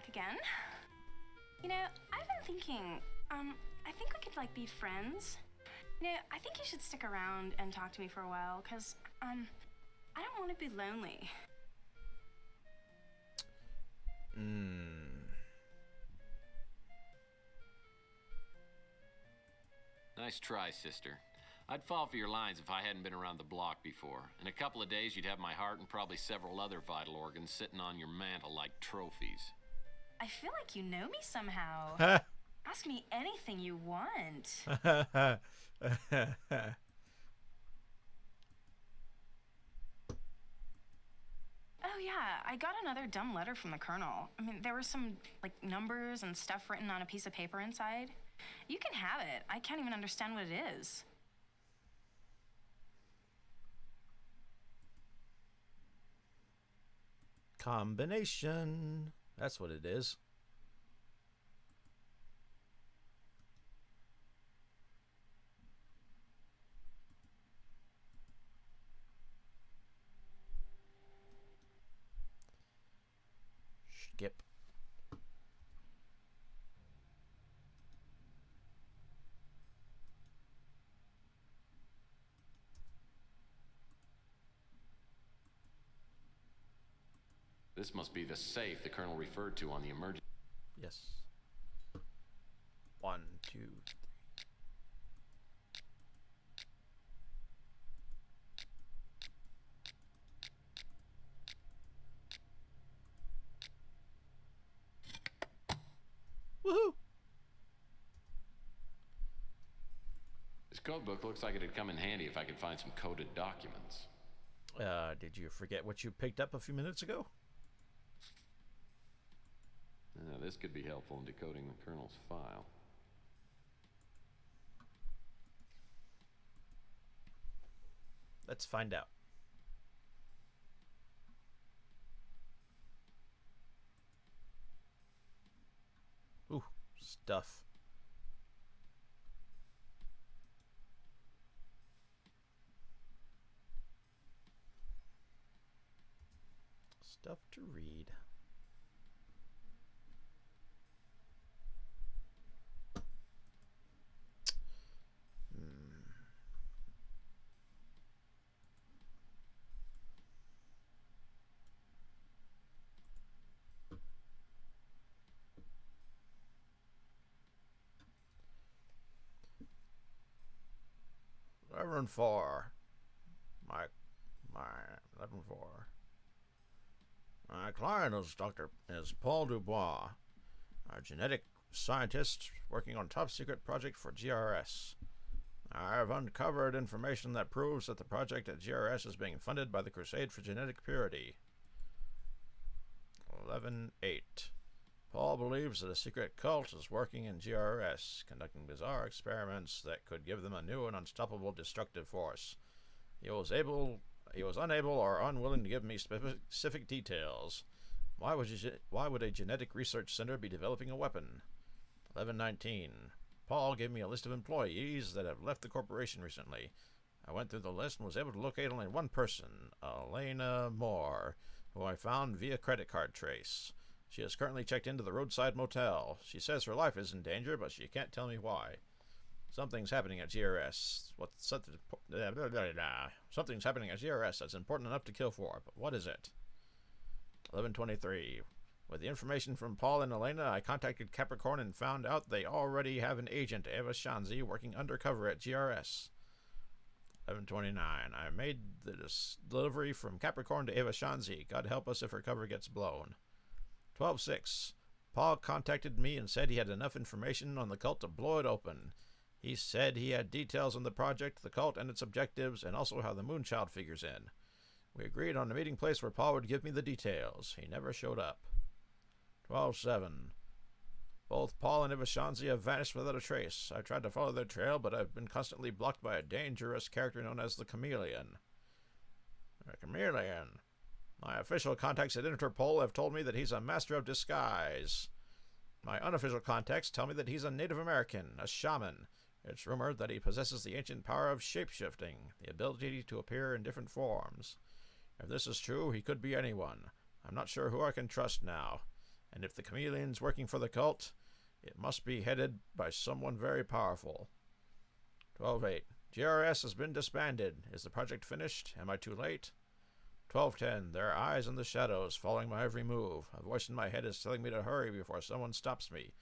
back again. You know, I've been thinking, I think we could, like, be friends. You know, I think you should stick around and talk to me for a while, because, I don't want to be lonely. Nice try, sister. I'd fall for your lines if I hadn't been around the block before. In a couple of days, you'd have my heart and probably several other vital organs sitting on your mantle like trophies. I feel like you know me somehow. Ask me anything you want. Oh yeah, I got another dumb letter from the colonel. I mean, there were some, like, numbers and stuff written on a piece of paper inside. You can have it. I can't even understand what it is. Combination. That's what it is. Skip. This must be the safe the colonel referred to on the emergency. Yes. 1, 2, 3. Woohoo! This code book looks like it'd come in handy if I could find some coded documents. Did you forget what you picked up a few minutes ago? This could be helpful in decoding the colonel's file. Let's find out. Ooh, stuff. Stuff to read. Reverend 4. My 11-4. My client is Paul DuBois, a genetic scientist working on top secret project for GRS. I have uncovered information that proves that the project at GRS is being funded by the Crusade for Genetic Purity. 11-8. Paul believes that a secret cult is working in GRS, conducting bizarre experiments that could give them a new and unstoppable destructive force. He was unable or unwilling to give me specific details. Why would a genetic research center be developing a weapon? 11-19. Paul gave me a list of employees that have left the corporation recently. I went through the list and was able to locate only one person, Elena Moore, who I found via credit card trace. She is currently checked into the roadside motel. She says her life is in danger, but she can't tell me why. Something's happening at GRS. Something's happening at GRS that's important enough to kill for, but what is it? 11-23. With the information from Paul and Elena, I contacted Capricorn and found out they already have an agent, Eva Shanzi, working undercover at GRS. 11-29. I made the delivery from Capricorn to Eva Shanzi. God help us if her cover gets blown. 12-6. Paul contacted me and said he had enough information on the cult to blow it open. He said he had details on the project, the cult, and its objectives, and also how the Moonchild figures in. We agreed on a meeting place where Paul would give me the details. He never showed up. 12-7. Both Paul and Ivashanzi have vanished without a trace. I tried to follow their trail, but I've been constantly blocked by a dangerous character known as the Chameleon. The Chameleon? My official contacts at Interpol have told me that he's a master of disguise. My unofficial contacts tell me that he's a Native American, a shaman. It's rumored that he possesses the ancient power of shape-shifting, the ability to appear in different forms. If this is true, he could be anyone. I'm not sure who I can trust now. And if the chameleon's working for the cult, it must be headed by someone very powerful. 12:08. GRS has been disbanded. Is the project finished? Am I too late? 12:10. There are eyes in the shadows, following my every move. A voice in my head is telling me to hurry before someone stops me.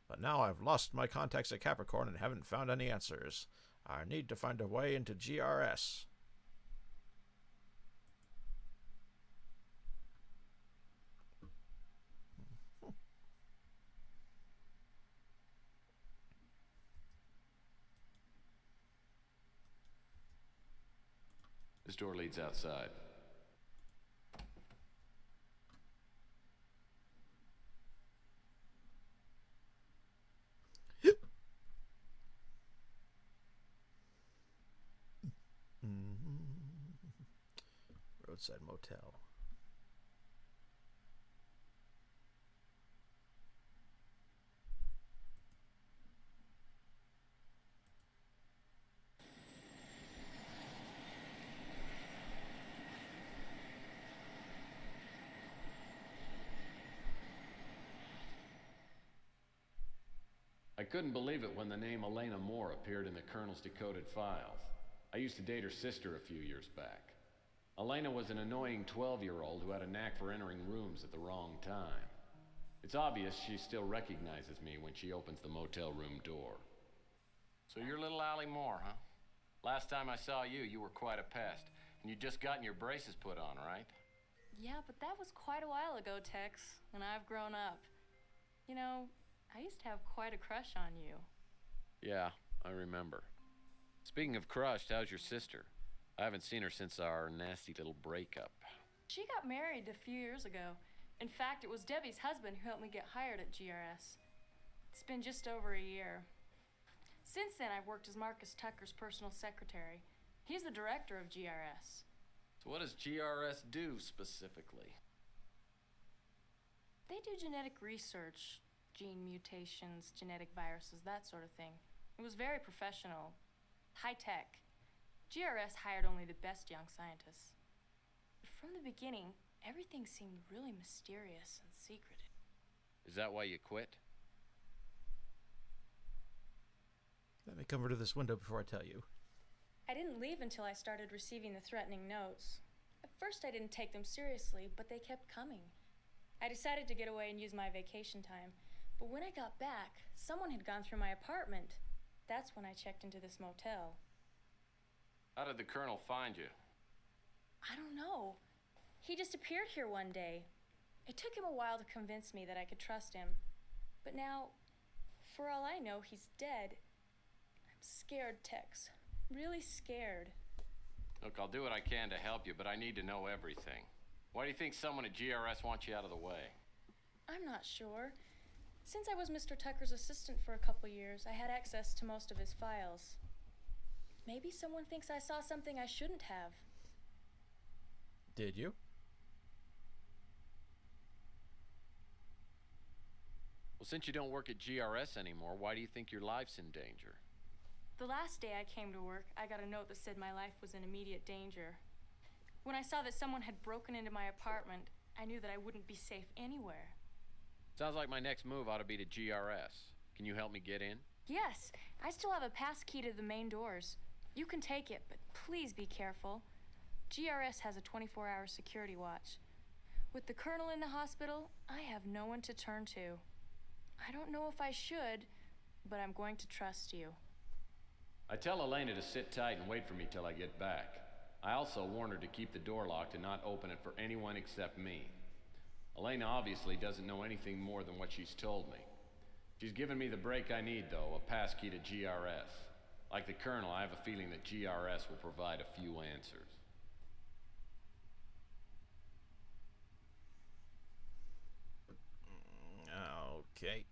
But now I've lost my contacts at Capricorn and haven't found any answers. I need to find a way into GRS. This door leads outside. Roadside motel. I couldn't believe it when the name Elena Moore appeared in the Colonel's decoded files. I used to date her sister a few years back. Elena was an annoying 12-year-old who had a knack for entering rooms at the wrong time. It's obvious she still recognizes me when she opens the motel room door. So you're little Allie Moore, huh? Last time I saw you, you were quite a pest. And you'd just gotten your braces put on, right? Yeah, but that was quite a while ago, Tex, and I've grown up. You know, I used to have quite a crush on you. Yeah, I remember. Speaking of crushed, how's your sister? I haven't seen her since our nasty little breakup. She got married a few years ago. In fact, it was Debbie's husband who helped me get hired at GRS. It's been just over a year. Since then, I've worked as Marcus Tucker's personal secretary. He's the director of GRS. So what does GRS do specifically? They do genetic research, gene mutations, genetic viruses, that sort of thing. It was very professional, high-tech. GRS hired only the best young scientists. But from the beginning, everything seemed really mysterious and secretive. Is that why you quit? Let me come over to this window before I tell you. I didn't leave until I started receiving the threatening notes. At first, I didn't take them seriously, but they kept coming. I decided to get away and use my vacation time. But when I got back, someone had gone through my apartment. That's when I checked into this motel. How did the Colonel find you? I don't know. He just appeared here one day. It took him a while to convince me that I could trust him. But now, for all I know, he's dead. I'm scared, Tex. Really scared. Look, I'll do what I can to help you, but I need to know everything. Why do you think someone at GRS wants you out of the way? I'm not sure. Since I was Mr. Tucker's assistant for a couple years, I had access to most of his files. Maybe someone thinks I saw something I shouldn't have. Did you? Well, since you don't work at GRS anymore, why do you think your life's in danger? The last day I came to work, I got a note that said my life was in immediate danger. When I saw that someone had broken into my apartment, I knew that I wouldn't be safe anywhere. Sounds like my next move ought to be to GRS. Can you help me get in? Yes, I still have a pass key to the main doors. You can take it, but please be careful. GRS has a 24-hour security watch. With the Colonel in the hospital, I have no one to turn to. I don't know if I should, but I'm going to trust you. I tell Elena to sit tight and wait for me till I get back. I also warn her to keep the door locked and not open it for anyone except me. Elena obviously doesn't know anything more than what she's told me. She's given me the break I need, though, a pass key to GRS. Like the Colonel, I have a feeling that GRS will provide a few answers. Okay.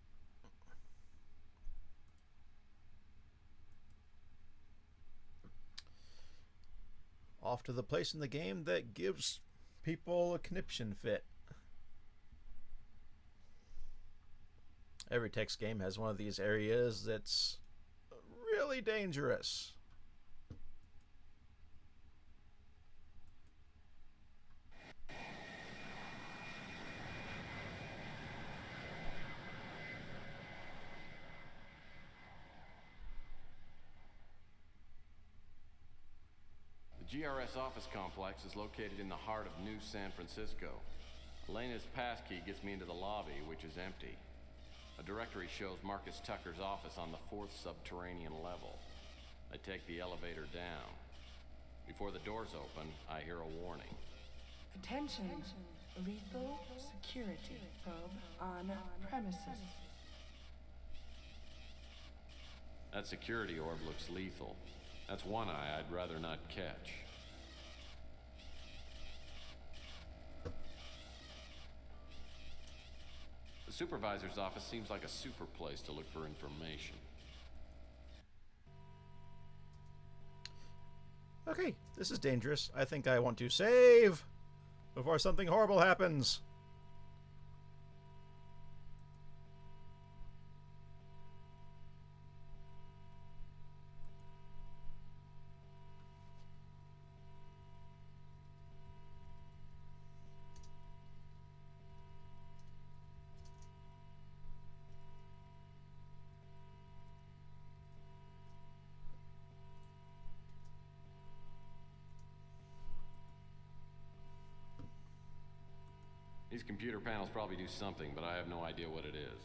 Off to the place in the game that gives people a conniption fit. Every text game has one of these areas that's really dangerous. GRS office complex is located in the heart of New San Francisco. Elena's passkey gets me into the lobby, which is empty. A directory shows Marcus Tucker's office on the 4th subterranean level. I take the elevator down. Before the doors open, I hear a warning. Attention. Lethal security probe on premises. That security orb looks lethal. That's one eye I'd rather not catch. The supervisor's office seems like a super place to look for information. Okay, this is dangerous. I think I want to save before something horrible happens. These computer panels probably do something, but I have no idea what it is.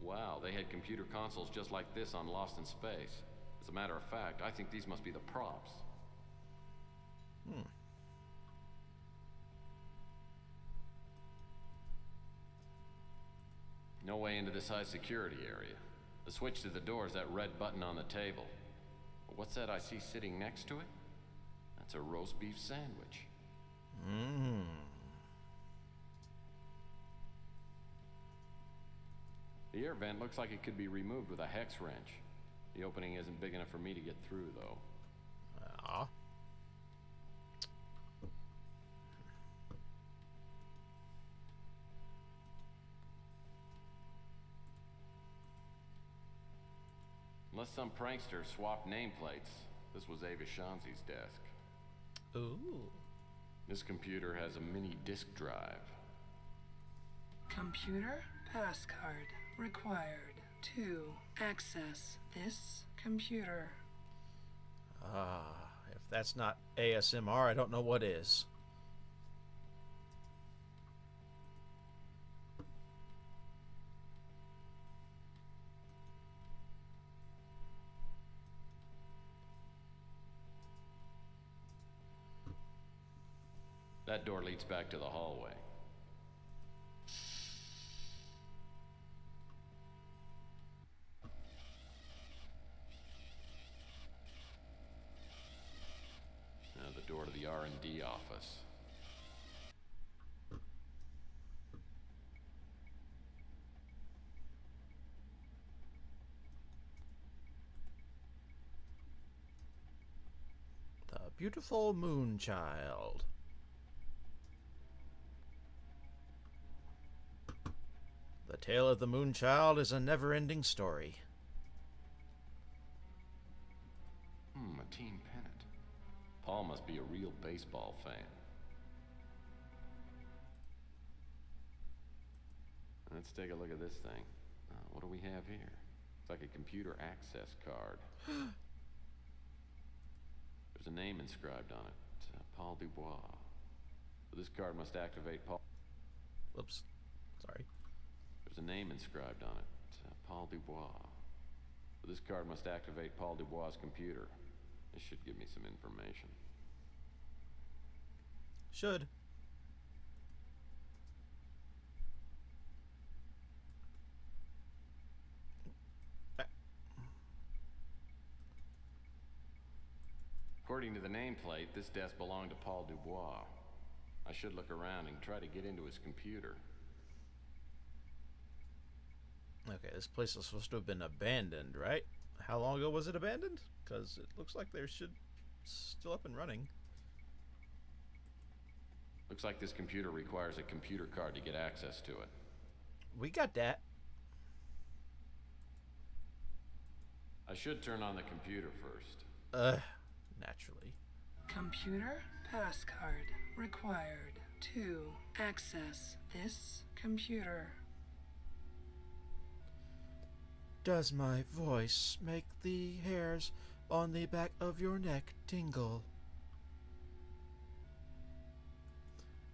Wow, they had computer consoles just like this on Lost in Space. As a matter of fact, I think these must be the props. No way into this high security area. The switch to the door is that red button on the table. But what's that I see sitting next to it? That's a roast beef sandwich. The air vent looks like it could be removed with a hex wrench. The opening isn't big enough for me to get through, though. Ah. Unless some prankster swapped nameplates, this was Ava Shanzi's desk. Ooh. This computer has a mini disk drive. Computer passcard required to access this computer. Ah, if that's not ASMR, I don't know what is. That door leads back to the hallway. Now the door to the R&D office. The beautiful moon child. The tale of the moon child is a never-ending story. A team pennant. Paul must be a real baseball fan. Let's take a look at this thing. What do we have here? It's like a computer access card. There's a name inscribed on it. Paul DuBois. This card must activate Paul... Whoops. Sorry. There's a name inscribed on it. Paul DuBois. This card must activate Paul DuBois' computer. This should give me some information. Should. According to the nameplate, this desk belonged to Paul DuBois. I should look around and try to get into his computer. Okay, this place is supposed to have been abandoned, right? How long ago was it abandoned? Because it looks like they should still up and running. Looks like this computer requires a computer card to get access to it. We got that. I should turn on the computer first. Naturally. Computer passcard required to access this computer. Does my voice make the hairs on the back of your neck tingle?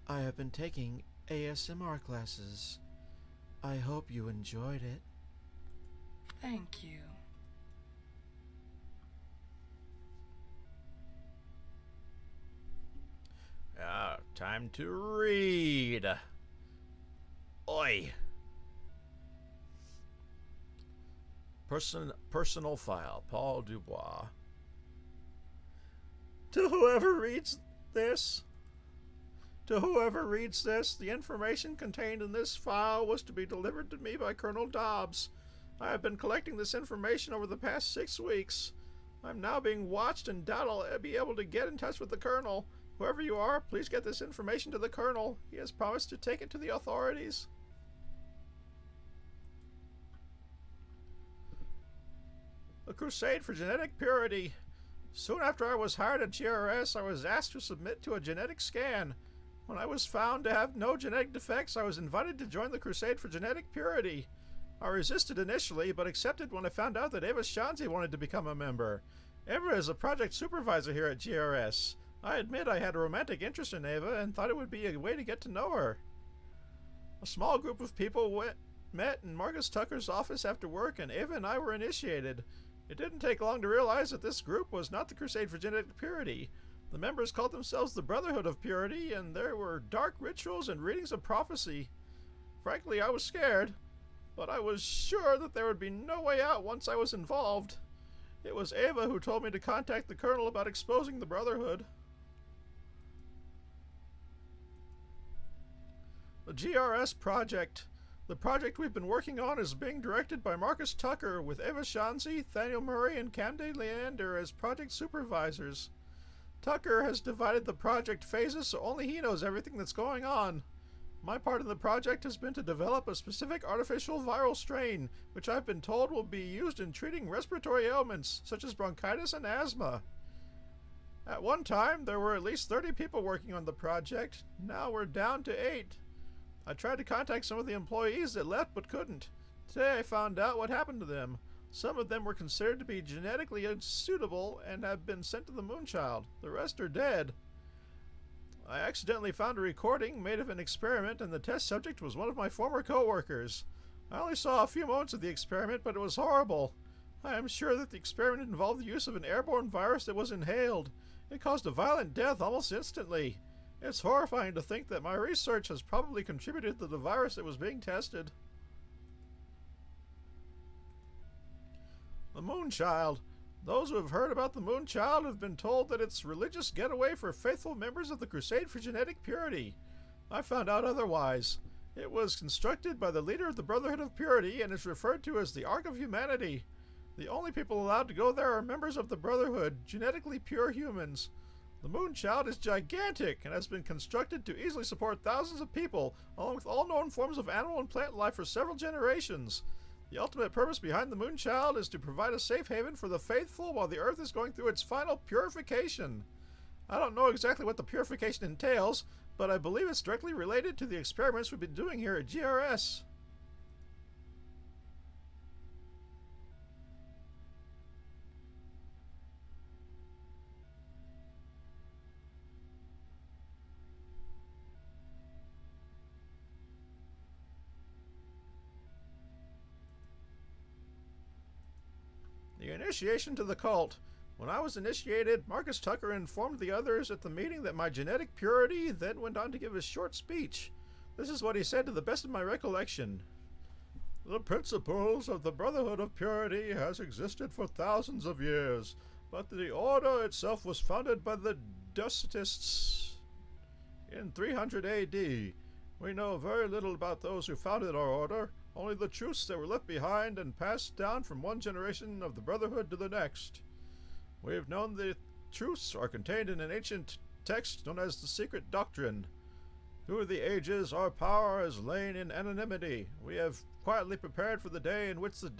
I have been taking ASMR classes. I hope you enjoyed it. Thank you. Time to read. Oi. Personal file, Paul DuBois. To whoever reads this, the information contained in this file was to be delivered to me by Colonel Dobbs. I have been collecting this information over the past 6 weeks. I'm now being watched and doubt I'll be able to get in touch with the Colonel. Whoever you are, please get this information to the Colonel. He has promised to take it to the authorities. The Crusade for Genetic Purity. Soon after I was hired at GRS, I was asked to submit to a genetic scan. When I was found to have no genetic defects, I was invited to join the Crusade for Genetic Purity. I resisted initially, but accepted when I found out that Eva Shanzi wanted to become a member. Eva is a project supervisor here at GRS. I admit I had a romantic interest in Eva and thought it would be a way to get to know her. A small group of people met in Marcus Tucker's office after work, and Eva and I were initiated. It didn't take long to realize that this group was not the Crusade for Genetic Purity. The members called themselves the Brotherhood of Purity, and there were dark rituals and readings of prophecy. Frankly, I was scared, but I was sure that there would be no way out once I was involved. It was Eva who told me to contact the Colonel about exposing the Brotherhood. The GRS project. The project we've been working on is being directed by Marcus Tucker, with Eva Shanzi, Thaniel Murray, and Camden Leander as project supervisors. Tucker has divided the project phases so only he knows everything that's going on. My part in the project has been to develop a specific artificial viral strain, which I've been told will be used in treating respiratory ailments, such as bronchitis and asthma. At one time, there were at least 30 people working on the project. Now we're down to 8. I tried to contact some of the employees that left but couldn't. Today I found out what happened to them. Some of them were considered to be genetically unsuitable and have been sent to the Moonchild. The rest are dead. I accidentally found a recording made of an experiment, and the test subject was one of my former co-workers. I only saw a few moments of the experiment, but it was horrible. I am sure that the experiment involved the use of an airborne virus that was inhaled. It caused a violent death almost instantly. It's horrifying to think that my research has probably contributed to the virus that was being tested. The Moonchild. Those who have heard about the Moonchild have been told that it's a religious getaway for faithful members of the Crusade for Genetic Purity. I found out otherwise. It was constructed by the leader of the Brotherhood of Purity and is referred to as the Ark of Humanity. The only people allowed to go there are members of the Brotherhood, genetically pure humans. The Moonchild is gigantic and has been constructed to easily support thousands of people, along with all known forms of animal and plant life for several generations. The ultimate purpose behind the Moonchild is to provide a safe haven for the faithful while the Earth is going through its final purification. I don't know exactly what the purification entails, but I believe it's directly related to the experiments we've been doing here at GRS. The initiation to the cult. When I was initiated, Marcus Tucker informed the others at the meeting that my genetic purity, then went on to give a short speech. This is what he said to the best of my recollection. The principles of the Brotherhood of Purity has existed for thousands of years, but the order itself was founded by the Docetists in 300 AD. We know very little about those who founded our order, only the truths that were left behind and passed down from one generation of the Brotherhood to the next. We have known the truths are contained in an ancient text known as the Secret Doctrine. Through the ages, our power has lain in anonymity. We have quietly prepared for the day in which the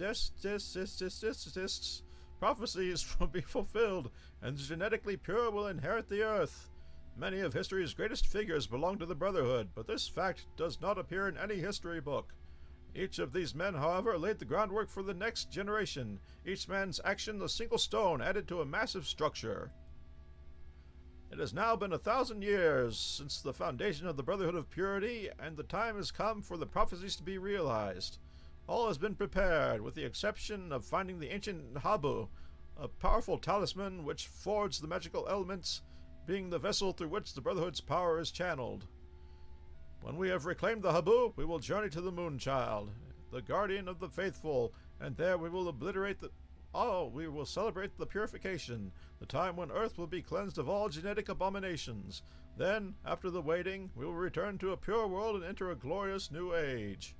prophecies will be fulfilled, and the genetically pure will inherit the earth. Many of history's greatest figures belong to the Brotherhood, but this fact does not appear in any history book. Each of these men, however, laid the groundwork for the next generation, each man's action a single stone added to a massive structure. It has now been 1,000 years since the foundation of the Brotherhood of Purity, and the time has come for the prophecies to be realized. All has been prepared, with the exception of finding the ancient Habu, a powerful talisman which forged the magical elements, being the vessel through which the Brotherhood's power is channeled. When we have reclaimed the Habu, we will journey to the Moonchild, the guardian of the faithful, and there we will we will celebrate the purification, the time when Earth will be cleansed of all genetic abominations. Then, after the waiting, we will return to a pure world and enter a glorious new age.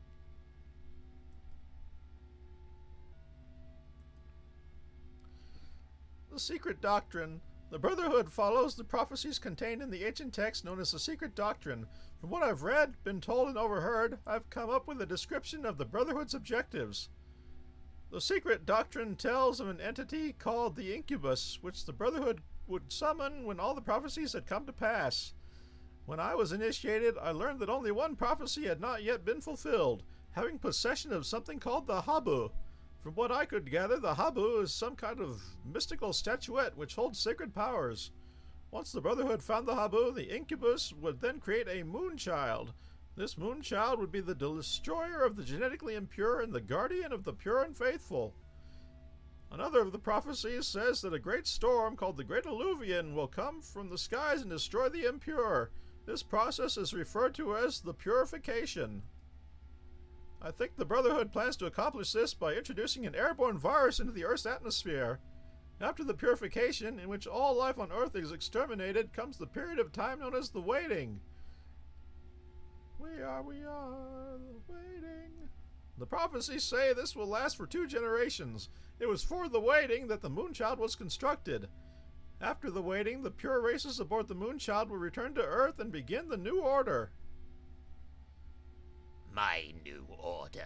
The Secret Doctrine. The Brotherhood follows the prophecies contained in the ancient text known as the Secret Doctrine. From what I've read, been told, and overheard, I've come up with a description of the Brotherhood's objectives. The Secret Doctrine tells of an entity called the Incubus, which the Brotherhood would summon when all the prophecies had come to pass. When I was initiated, I learned that only one prophecy had not yet been fulfilled, having possession of something called the Habu. From what I could gather, the Habu is some kind of mystical statuette which holds sacred powers. Once the Brotherhood found the Habu, the Incubus would then create a Moonchild. This Moonchild would be the destroyer of the genetically impure and the guardian of the pure and faithful. Another of the prophecies says that a great storm called the Great Alluvion will come from the skies and destroy the impure. This process is referred to as the purification. I think the Brotherhood plans to accomplish this by introducing an airborne virus into the Earth's atmosphere. After the purification, in which all life on Earth is exterminated, comes the period of time known as the waiting. We are the waiting. The prophecies say this will last for 2 generations. It was for the waiting that the Moonchild was constructed. After the waiting, the pure races aboard the Moonchild will return to Earth and begin the new order. My new order.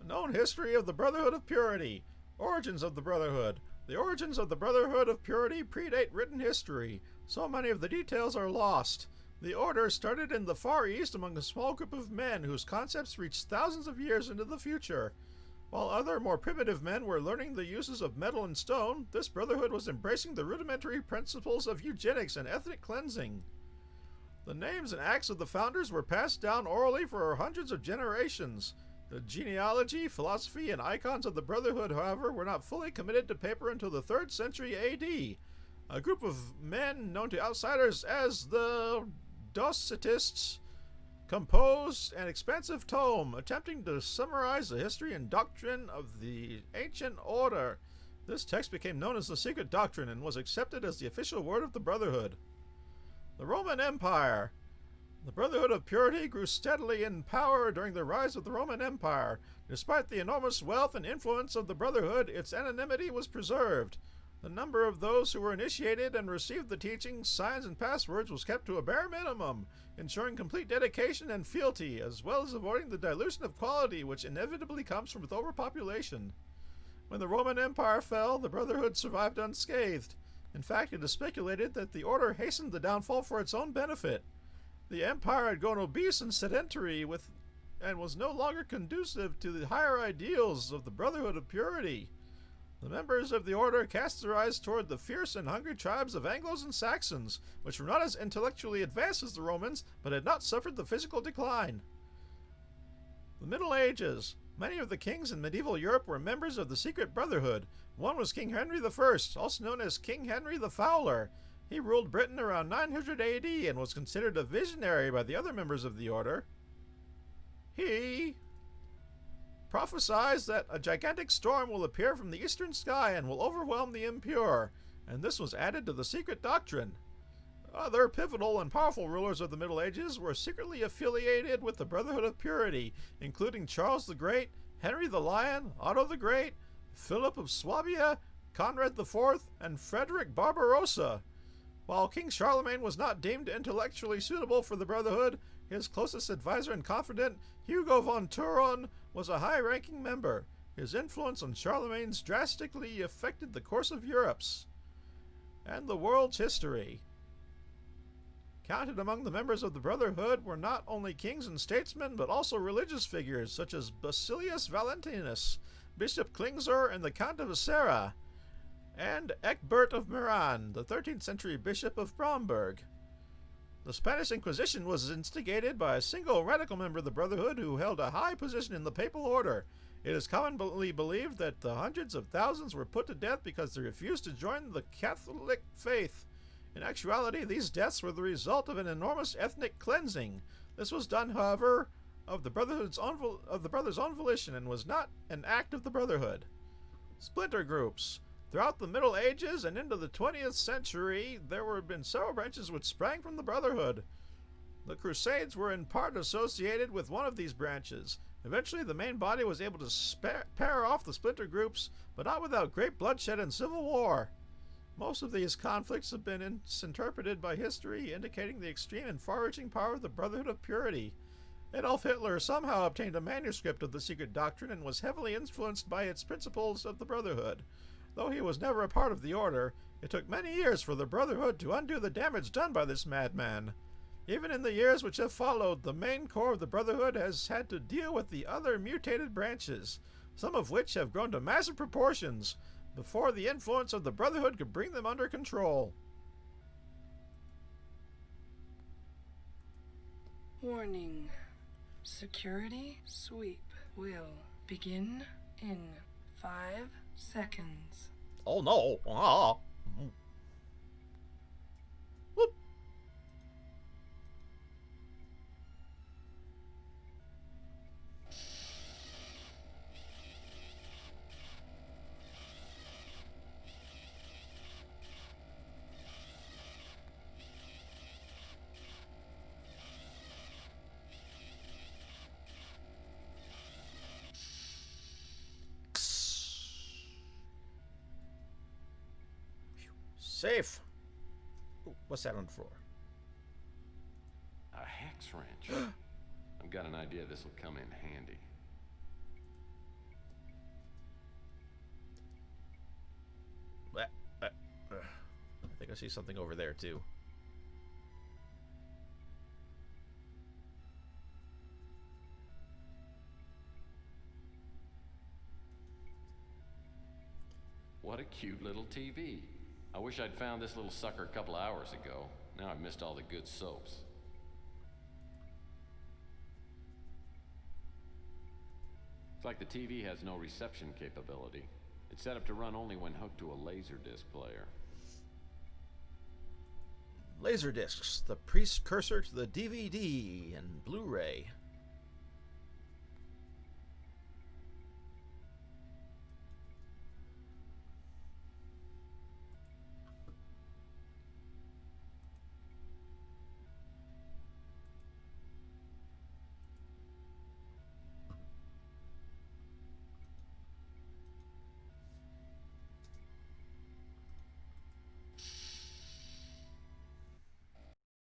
A known history of the Brotherhood of Purity. Origins of the Brotherhood. The origins of the Brotherhood of Purity predate written history. So many of the details are lost. The order started in the Far East among a small group of men whose concepts reached thousands of years into the future. While other, more primitive men were learning the uses of metal and stone, this Brotherhood was embracing the rudimentary principles of eugenics and ethnic cleansing. The names and acts of the founders were passed down orally for hundreds of generations. The genealogy, philosophy, and icons of the Brotherhood, however, were not fully committed to paper until the 3rd century AD. A group of men known to outsiders as the Docetists composed an expansive tome attempting to summarize the history and doctrine of the ancient order. This text became known as the Secret Doctrine and was accepted as the official word of the Brotherhood. The Roman Empire. The Brotherhood of Purity grew steadily in power during the rise of the Roman Empire. Despite the enormous wealth and influence of the Brotherhood, its anonymity was preserved. The number of those who were initiated and received the teachings, signs, and passwords was kept to a bare minimum, ensuring complete dedication and fealty, as well as avoiding the dilution of quality which inevitably comes with overpopulation. When the Roman Empire fell, the Brotherhood survived unscathed. In fact, it is speculated that the order hastened the downfall for its own benefit. The empire had grown obese and sedentary and was no longer conducive to the higher ideals of the Brotherhood of Purity. The members of the order cast their eyes toward the fierce and hungry tribes of Anglos and Saxons, which were not as intellectually advanced as the Romans, but had not suffered the physical decline. The Middle Ages. Many of the kings in medieval Europe were members of the Secret Brotherhood. One was King Henry I, also known as King Henry the Fowler. He ruled Britain around 900 AD and was considered a visionary by the other members of the order. He prophesies that a gigantic storm will appear from the eastern sky and will overwhelm the impure, and this was added to the Secret Doctrine. Other pivotal and powerful rulers of the Middle Ages were secretly affiliated with the Brotherhood of Purity, including Charles the Great, Henry the Lion, Otto the Great, Philip of Swabia, Conrad IV, and Frederick Barbarossa. While King Charlemagne was not deemed intellectually suitable for the Brotherhood, his closest advisor and confidant, Hugo von Turon, was a high-ranking member. His influence on Charlemagne's drastically affected the course of Europe's and the world's history. Counted among the members of the Brotherhood were not only kings and statesmen, but also religious figures such as Basilius Valentinus, Bishop Klingsor, and the Count of Acera, and Ecbert of Meran, the 13th century Bishop of Bromberg. The Spanish Inquisition was instigated by a single radical member of the Brotherhood who held a high position in the papal order. It is commonly believed that the hundreds of thousands were put to death because they refused to join the Catholic faith. In actuality, these deaths were the result of an enormous ethnic cleansing. This was done, however, of the Brother's own volition and was not an act of the Brotherhood. Splinter groups. Throughout the Middle Ages and into the 20th century, there have been several branches which sprang from the Brotherhood. The Crusades were in part associated with one of these branches. Eventually, the main body was able to pair off the splinter groups, but not without great bloodshed and civil war. Most of these conflicts have been interpreted by history, indicating the extreme and far-reaching power of the Brotherhood of Purity. Adolf Hitler somehow obtained a manuscript of the secret doctrine and was heavily influenced by its principles of the Brotherhood. Though he was never a part of the order, it took many years for the Brotherhood to undo the damage done by this madman. Even in the years which have followed, the main core of the Brotherhood has had to deal with the other mutated branches, some of which have grown to massive proportions, before the influence of the Brotherhood could bring them under control. Warning. Security sweep will begin in 5 seconds. Oh no! Ah. Whoop. Safe. Ooh, what's that on the floor? A hex wrench. I've got an idea this will come in handy. I think I see something over there too. What a cute little TV. I wish I'd found this little sucker a couple hours ago. Now I've missed all the good soaps. It's like the TV has no reception capability. It's set up to run only when hooked to a Laserdisc player. Laserdiscs, the precursor to the DVD and Blu-ray.